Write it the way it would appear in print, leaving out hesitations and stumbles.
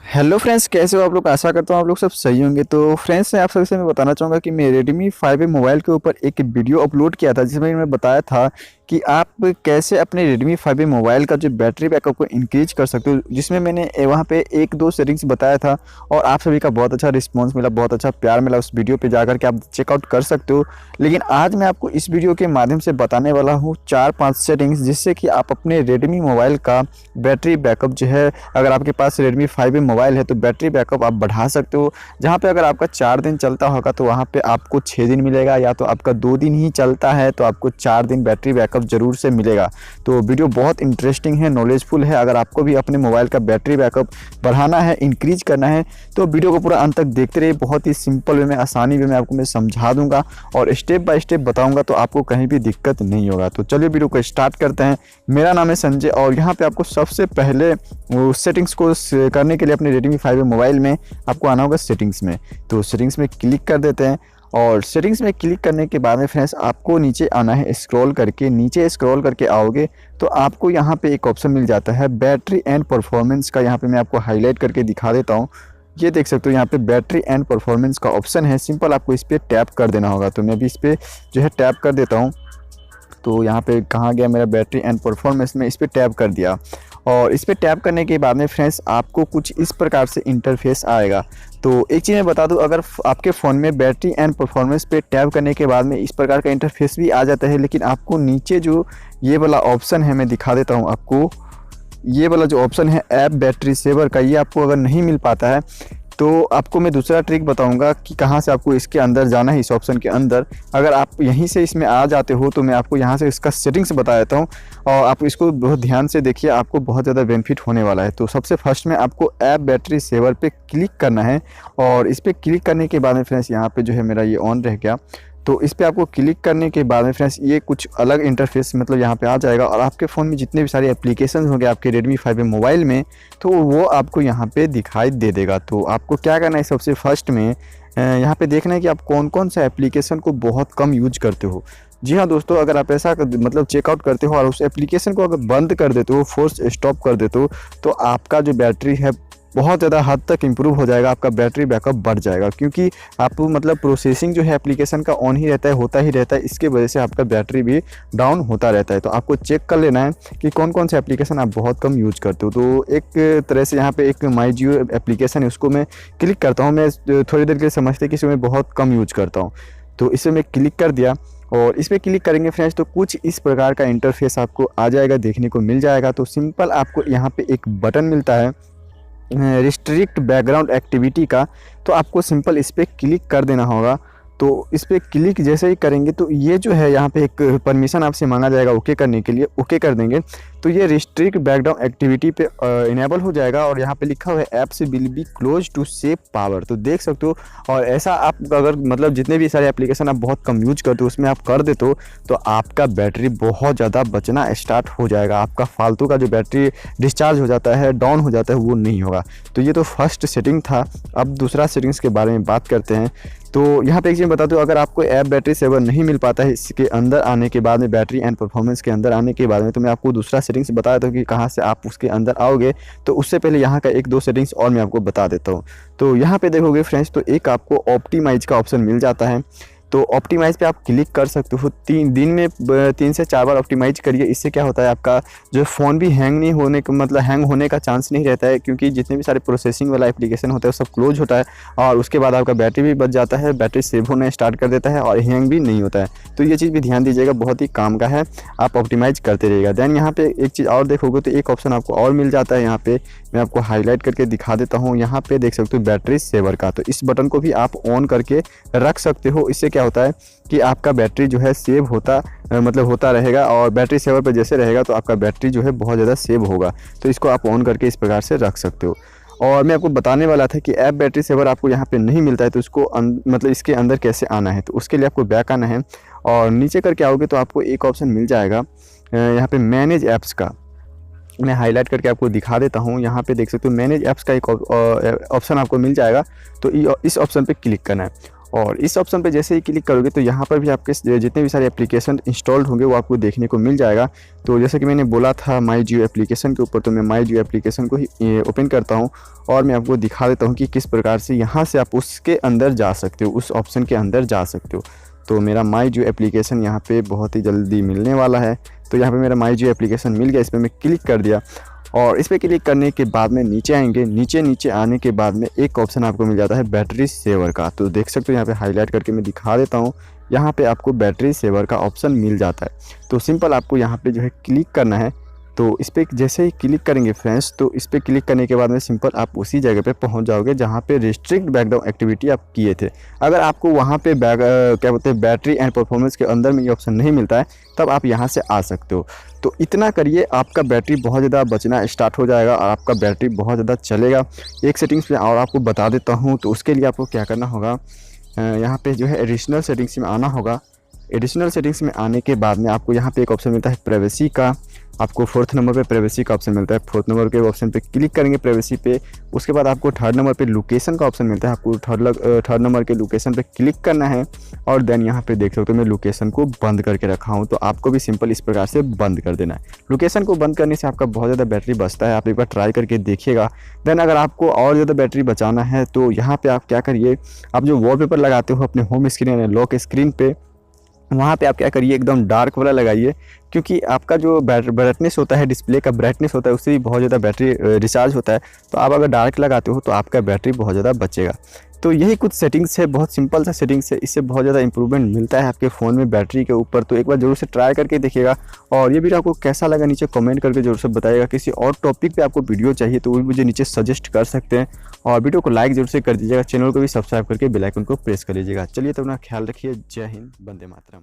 Hello friends, कैसे हो आप लोग। आशा करता हूँ आप लोग सब सही होंगे। तो फ्रेंड्स, आप सबसे मैं बताना चाहूँगा कि मैं Redmi 5A मोबाइल के ऊपर एक वीडियो अपलोड किया था जिसमें मैं बताया था कि आप कैसे अपने Redmi 5A मोबाइल का जो बैटरी बैकअप को इंक्रीज कर सकते हो, जिसमें मैंने वहाँ पे एक दो सेटिंग्स बताया था और आप सभी का बहुत अच्छा रिस्पॉन्स मिला, बहुत अच्छा प्यार मिला। उस वीडियो पर जाकर के आप चेकआउट कर सकते हो। लेकिन आज मैं आपको इस वीडियो के माध्यम से बताने वाला हूँ 4-5 सेटिंग्स जिससे कि आप अपने Redmi मोबाइल का बैटरी बैकअप जो है, अगर आपके पास Redmi 5A मोबाइल है तो बैटरी बैकअप आप बढ़ा सकते हो। जहाँ पे अगर आपका 4 दिन चलता होगा तो वहाँ पे आपको 6 दिन मिलेगा, या तो आपका 2 दिन ही चलता है तो आपको 4 दिन बैटरी बैकअप ज़रूर से मिलेगा। तो वीडियो बहुत इंटरेस्टिंग है, नॉलेजफुल है। अगर आपको भी अपने मोबाइल का बैटरी बैकअप बढ़ाना है, इंक्रीज करना है, तो वीडियो को पूरा अंत तक देखते रहिए। बहुत ही सिंपल वे में, आसानी वे में आपको मैं समझा दूंगा और स्टेप बाय स्टेप बताऊंगा, तो आपको कहीं भी दिक्कत नहीं होगा। तो चलिए वीडियो को स्टार्ट करते हैं। मेरा नाम है संजय और यहाँ पे आपको सबसे पहले सेटिंग्स को करने के लिए अपने Redmi 5A मोबाइल में आपको आना होगा सेटिंग्स में। तो सेटिंग्स में क्लिक कर देते हैं और सेटिंग्स में क्लिक करने के बाद में फ्रेंड्स आपको नीचे आना है। स्क्रॉल करके नीचे स्क्रॉल करके आओगे तो आपको यहाँ पे एक ऑप्शन मिल जाता है बैटरी एंड परफॉर्मेंस का। यहाँ पे मैं आपको हाईलाइट करके दिखा देता हूँ। ये देख सकते हो, यहाँ पे बैटरी एंड परफॉर्मेंस का ऑप्शन है। सिंपल आपको इस पर टैप कर देना होगा। तो मैं भी इस पर जो है टैप कर देता हूँ। तो यहाँ पे कहाँ गया मेरा बैटरी एंड परफॉर्मेंस, में इस पर टैप कर दिया और इस पर टैप करने के बाद में फ्रेंड्स आपको कुछ इस प्रकार से इंटरफेस आएगा। तो एक चीज़ मैं बता दूं, अगर आपके फ़ोन में बैटरी एंड परफॉर्मेंस पे टैप करने के बाद में इस प्रकार का इंटरफेस भी आ जाता है, लेकिन आपको नीचे जो ये वाला ऑप्शन है, मैं दिखा देता हूँ आपको। ये वाला जो ऑप्शन है ऐप बैटरी सेवर का, ये आपको अगर नहीं मिल पाता है तो आपको मैं दूसरा ट्रिक बताऊंगा कि कहाँ से आपको इसके अंदर जाना है, इस ऑप्शन के अंदर। अगर आप यहीं से इसमें आ जाते हो तो मैं आपको यहाँ से इसका सेटिंग्स बता देता हूँ और आप इसको बहुत ध्यान से देखिए, आपको बहुत ज़्यादा बेनिफिट होने वाला है। तो सबसे फर्स्ट में आपको ऐप बैटरी सेवर पे क्लिक करना है और इस पर क्लिक करने के बाद में फ्रेंड्स यहाँ पे जो है मेरा ये ऑन रह गया। तो इस पर आपको क्लिक करने के बाद में फ्रेंड्स ये कुछ अलग इंटरफेस मतलब यहाँ पे आ जाएगा और आपके फ़ोन में जितने भी सारे एप्लीकेशन होंगे आपके Redmi 5A मोबाइल में, तो वो आपको यहाँ पे दिखाई दे देगा। तो आपको क्या करना है, सबसे फर्स्ट में यहाँ पे देखना है कि आप कौन कौन सा एप्लीकेशन को बहुत कम यूज करते हो। जी हाँ दोस्तों, अगर आप ऐसा मतलब चेकआउट करते हो और उस एप्लीकेशन को अगर बंद कर देते हो, फोर्स स्टॉप कर देते हो, तो आपका जो बैटरी है बहुत ज़्यादा हद तक इम्प्रूव हो जाएगा, आपका बैटरी बैकअप बढ़ जाएगा। क्योंकि आप मतलब प्रोसेसिंग जो है एप्लीकेशन का ऑन ही रहता है, होता ही रहता है, इसके वजह से आपका बैटरी भी डाउन होता रहता है। तो आपको चेक कर लेना है कि कौन कौन से एप्लीकेशन आप बहुत कम यूज करते हो। तो एक तरह से यहाँ पे एक माई जियो एप्लीकेशन है, उसको मैं क्लिक करता हूँ। मैं थोड़ी देर के लिए समझते कि इसमें बहुत कम यूज करता हूँ, तो इसे मैं क्लिक कर दिया और इस पर क्लिक करेंगे फ्रेंड्स तो कुछ इस प्रकार का इंटरफेस आपको आ जाएगा, देखने को मिल जाएगा। तो सिंपल आपको यहाँ पे एक बटन मिलता है रिस्ट्रिक्ट बैकग्राउंड एक्टिविटी का, तो आपको सिंपल इस पर क्लिक कर देना होगा। तो इस पर क्लिक जैसे ही करेंगे तो ये जो है यहाँ पे एक परमिशन आपसे मांगा जाएगा ओके करने के लिए। ओके कर देंगे तो ये रिस्ट्रिक्ट बैकग्राउंड एक्टिविटी पे इनेबल हो जाएगा और यहाँ पे लिखा हुआ है apps will be close to save power. तो देख सकते हो, और ऐसा आप अगर मतलब जितने भी सारे एप्लीकेशन आप बहुत कम यूज करते हो उसमें आप कर देते हो तो आपका बैटरी बहुत ज़्यादा बचना स्टार्ट हो जाएगा। आपका फालतू का जो बैटरी डिस्चार्ज हो जाता है, डाउन हो जाता है, वो नहीं होगा। तो ये तो फर्स्ट सेटिंग था। अब दूसरा सेटिंग्स के बारे में बात करते हैं। तो यहाँ पे एक चीज़ बता दूँ, अगर आपको ऐप बैटरी सेवर नहीं मिल पाता है इसके अंदर आने के बाद में, बैटरी एंड परफॉर्मेंस के अंदर आने के बाद में, तो मैं आपको दूसरा सेटिंग्स बता देता हूँ कि कहाँ से आप उसके अंदर आओगे। तो उससे पहले यहाँ का एक दो सेटिंग्स और मैं आपको बता देता हूँ। तो यहाँ पे देखोगे फ्रेंड्स तो एक आपको ऑप्टिमाइज का ऑप्शन मिल जाता है। तो ऑप्टिमाइज पे आप क्लिक कर सकते हो। 3 दिन में 3 से 4 बार ऑप्टिमाइज करिए। इससे क्या होता है, आपका जो फ़ोन भी हैंग नहीं होने का मतलब हैंग होने का चांस नहीं रहता है, क्योंकि जितने भी सारे प्रोसेसिंग वाला एप्लीकेशन होता है वो सब क्लोज होता है और उसके बाद आपका बैटरी भी बच जाता है, बैटरी सेव होना स्टार्ट कर देता है और हैंग भी नहीं होता है। तो ये चीज़ भी ध्यान दीजिएगा, बहुत ही काम का है, आप ऑप्टिमाइज करते रहिएगा। दैन यहाँ पे एक चीज़ और देखोगे तो एक ऑप्शन आपको और मिल जाता है। यहाँ पे मैं आपको हाईलाइट करके दिखा देता हूँ। यहाँ पे देख सकते हो बैटरी सेवर का, तो इस बटन को भी आप ऑन करके रख सकते हो। इससे क्या होता है कि आपका बैटरी जो है सेव होता रहेगा और बैटरी सेवर पे जैसे रहेगा तो आपका बैटरी जो है बहुत ज़्यादा सेव होगा। तो इसको आप ऑन करके इस प्रकार से रख सकते हो। और मैं आपको बताने वाला था कि ऐप बैटरी सेवर आपको यहाँ पे नहीं मिलता है तो इसको मतलब इसके अंदर कैसे आना है। तो उसके लिए आपको बैक आना है और नीचे करके आओगे तो आपको एक ऑप्शन मिल जाएगा यहाँ पे मैनेज ऐप्स का। मैं हाईलाइट करके आपको दिखा देता हूँ। यहाँ पे देख सकते हो मैनेज ऐप्स का एक ऑप्शन आपको मिल जाएगा। तो इस ऑप्शन पे क्लिक करना है और इस ऑप्शन पे जैसे ही क्लिक करोगे तो यहाँ पर भी आपके जितने भी सारे एप्लीकेशन इंस्टॉल्ड होंगे वो आपको देखने को मिल जाएगा। तो जैसे कि मैंने बोला था माई जियो एप्लीकेशन के ऊपर, तो मैं माई जियो एप्लीकेशन को ही ओपन करता हूँ और मैं आपको दिखा देता हूँ कि किस प्रकार से यहाँ से आप उसके अंदर जा सकते हो, उस ऑप्शन के अंदर जा सकते हो। तो मेरा माई जियो एप्लीकेशन यहाँ पे बहुत ही जल्दी मिलने वाला है। तो यहाँ पे मेरा माई जियो एप्लीकेशन मिल गया, इस पर मैं क्लिक कर दिया और इस पर क्लिक करने के बाद में नीचे आएंगे। नीचे आने के बाद में एक ऑप्शन आपको मिल जाता है बैटरी सेवर का। तो देख सकते हो यहाँ पे हाईलाइट करके मैं दिखा देता हूँ, यहाँ पे आपको बैटरी सेवर का ऑप्शन मिल जाता है। तो सिंपल आपको यहाँ पे जो है क्लिक करना है। तो इस पर जैसे ही क्लिक करेंगे फ्रेंड्स, तो इस पर क्लिक करने के बाद में सिंपल आप उसी जगह पे पहुंच जाओगे जहां पे रिस्ट्रिक्ट बैकग्राउंड एक्टिविटी आप किए थे। अगर आपको वहां पे क्या बोलते हैं बैटरी एंड परफॉर्मेंस के अंदर में ये ऑप्शन नहीं मिलता है, तब आप यहां से आ सकते हो। तो इतना करिए, आपका बैटरी बहुत ज़्यादा बचना स्टार्ट हो जाएगा और आपका बैटरी बहुत ज़्यादा चलेगा। एक सेटिंग्स में और आपको बता देता हूँ। तो उसके लिए आपको क्या करना होगा, यहाँ पे जो है एडिशनल सेटिंग्स में आना होगा। एडिशनल सेटिंग्स में आने के बाद में आपको यहाँ पे एक ऑप्शन मिलता है प्राइवेसी का। आपको 4th नंबर पे प्राइवेसी का ऑप्शन मिलता है। 4th नंबर के ऑप्शन पे क्लिक करेंगे प्राइवेसी पे। उसके बाद आपको 3rd नंबर पे लोकेशन का ऑप्शन मिलता है। आपको 3rd नंबर के लोकेशन पे क्लिक करना है और देन यहाँ पे देख सकते हो मैं लोकेशन को बंद करके रखा हूँ। तो आपको भी सिंपल इस प्रकार से बंद कर देना है। लोकेशन को बंद करने से आपका बहुत ज़्यादा बैटरी बचता है, आप एक बार ट्राई करके देखिएगा। देन अगर आपको और ज़्यादा बैटरी बचाना है तो यहाँ पर आप क्या करिए, आप जो वॉलपेपर लगाते हो अपने होम स्क्रीन या लॉक स्क्रीन पे, वहाँ पे आप क्या करिए एकदम डार्क वाला लगाइए, क्योंकि आपका जो ब्राइटनेस होता है, डिस्प्ले का ब्राइटनेस होता है, उससे भी बहुत ज़्यादा बैटरी रिचार्ज होता है। तो आप अगर डार्क लगाते हो तो आपका बैटरी बहुत ज़्यादा बचेगा। तो यही कुछ सेटिंग्स है, बहुत सिंपल सा सेटिंग्स है, इससे बहुत ज़्यादा इंप्रूवमेंट मिलता है आपके फ़ोन में बैटरी के ऊपर। तो एक बार ज़रूर से ट्राई करके देखिएगा। और ये वीडियो आपको कैसा लगा नीचे कमेंट करके ज़रूर से बताइएगा। किसी और टॉपिक पे आपको वीडियो चाहिए तो वो भी मुझे नीचे सजेस्ट कर सकते हैं। और वीडियो को लाइक ज़रूर से कर दीजिएगा, चैनल को भी सब्सक्राइब करके बेल आइकन को प्रेस कर लीजिएगा। चलिए तो अपना ख्याल रखिए। जय हिंद, वंदे मातरम।